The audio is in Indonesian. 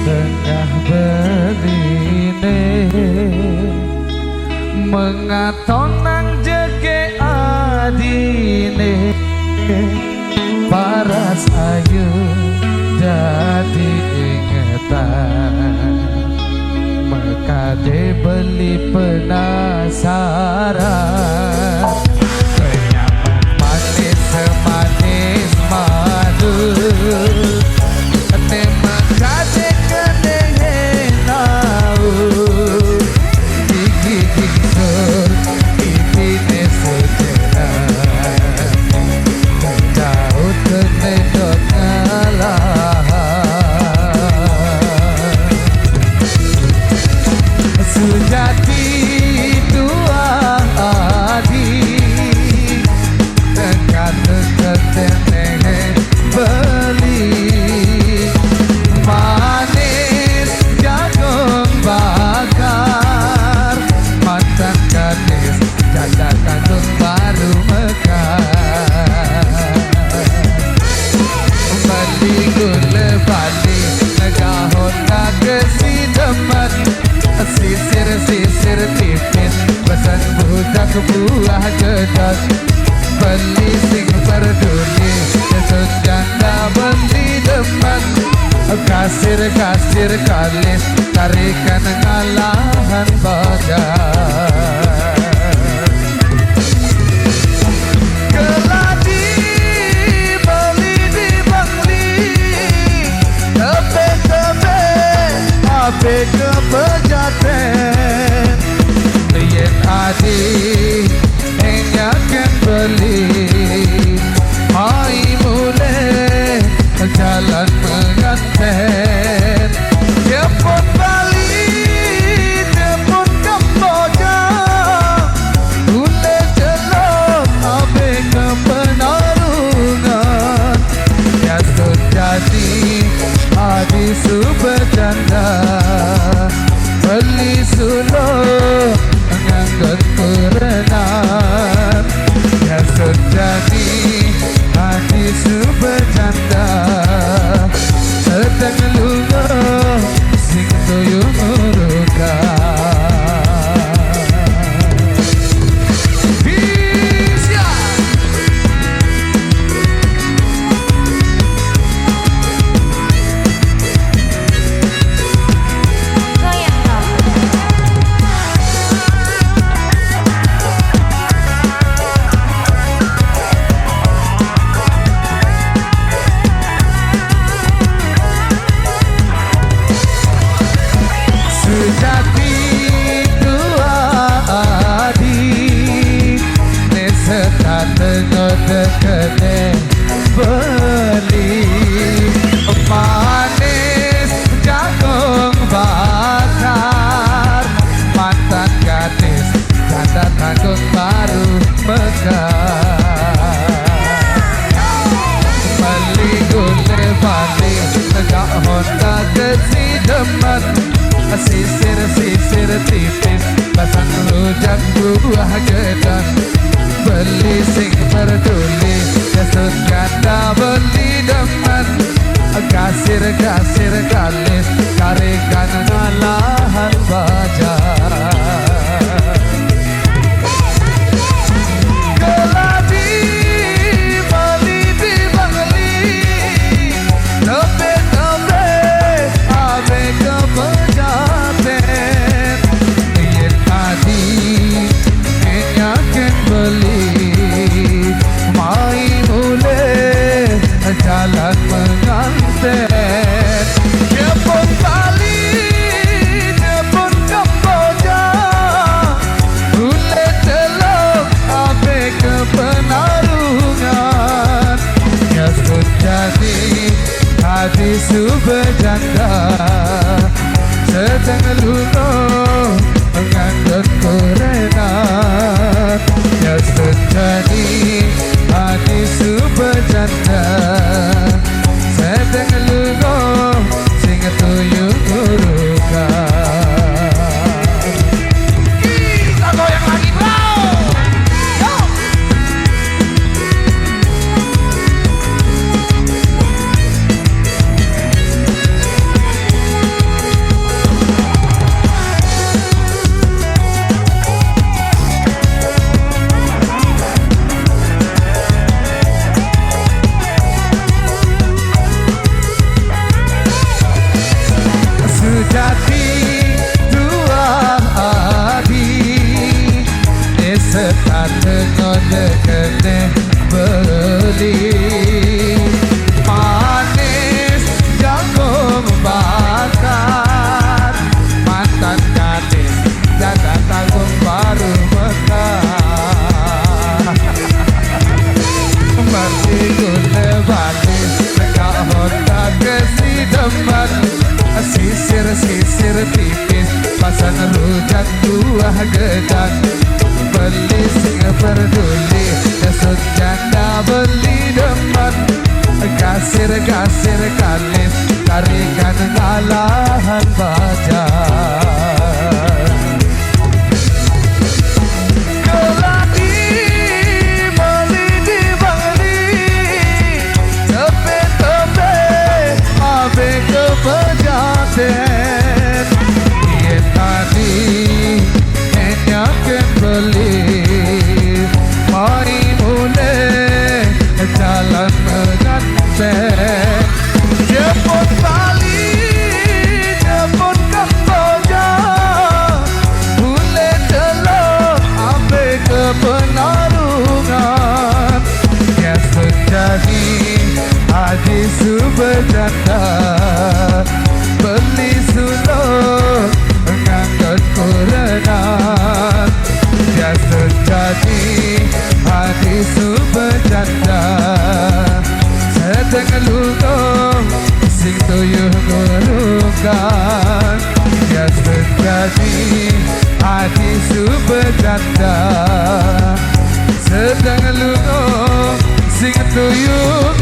tengah berine mengaton nang jege adine paras ayu dadi ingetan mekade beli penasaran kenyang manis semanis madu ne mekade kedengenau gigi gingsur ipine sejenak daud kenedot ngalahan sejati dua adi dekat-dekat teneh beli manis jagung bakar mantan gadis janda tanggung baru mekar beli gula bali negahon kagesi demen sisir-sisir tipis pesan budak buah gedot beli sing peduli jesut janda beli demen kasir-kasir kalis tarikan ngalahan badan keladi beli di Bangli tepe-tepe ape ke pejaten yen adi enyakan beli hai mulai jalan menganten jemput Bali jemput Kamboja boleh jelok abe ke penarungan ya jadi adi subjanda beli sulu nganggut perenan ya jadi adi subjanda sedang lunga sing tuyung murukan sejati dua adi neseta tengok dekene beli manis jagung bakar mantan gadis janda tanggung baru mekar beli gule bali tegak honda kesi demen sisir-sisir tipis pasang rujak buah gedang beli sing peduli jesut ganda beli demen kasir-kasir kalis tarikan ngalahan bajar keladi beli di Bangli tepe-tepe abe ke pejaten yen adi enyaken beli mai mulai jalan menganten pesisir tipis pasang rujak buah gedang beli sing peduli kesut janda beli deman kasir kalis tarikan ngalahan baja keladi beli di bali tepe abe ke pejaten dia tadi enyakin beli mari mulai jalan menganten jemput Bali jemput Kamboja boleh telur ambil ke penarungan ya sejadi haji subjanda beli sulung ngangkat kurenan ya sejadi haji subjanda sedang lulung sing tuyuh ngurungkan ya sejadi hati subjanda sedang lulung sing tuyuh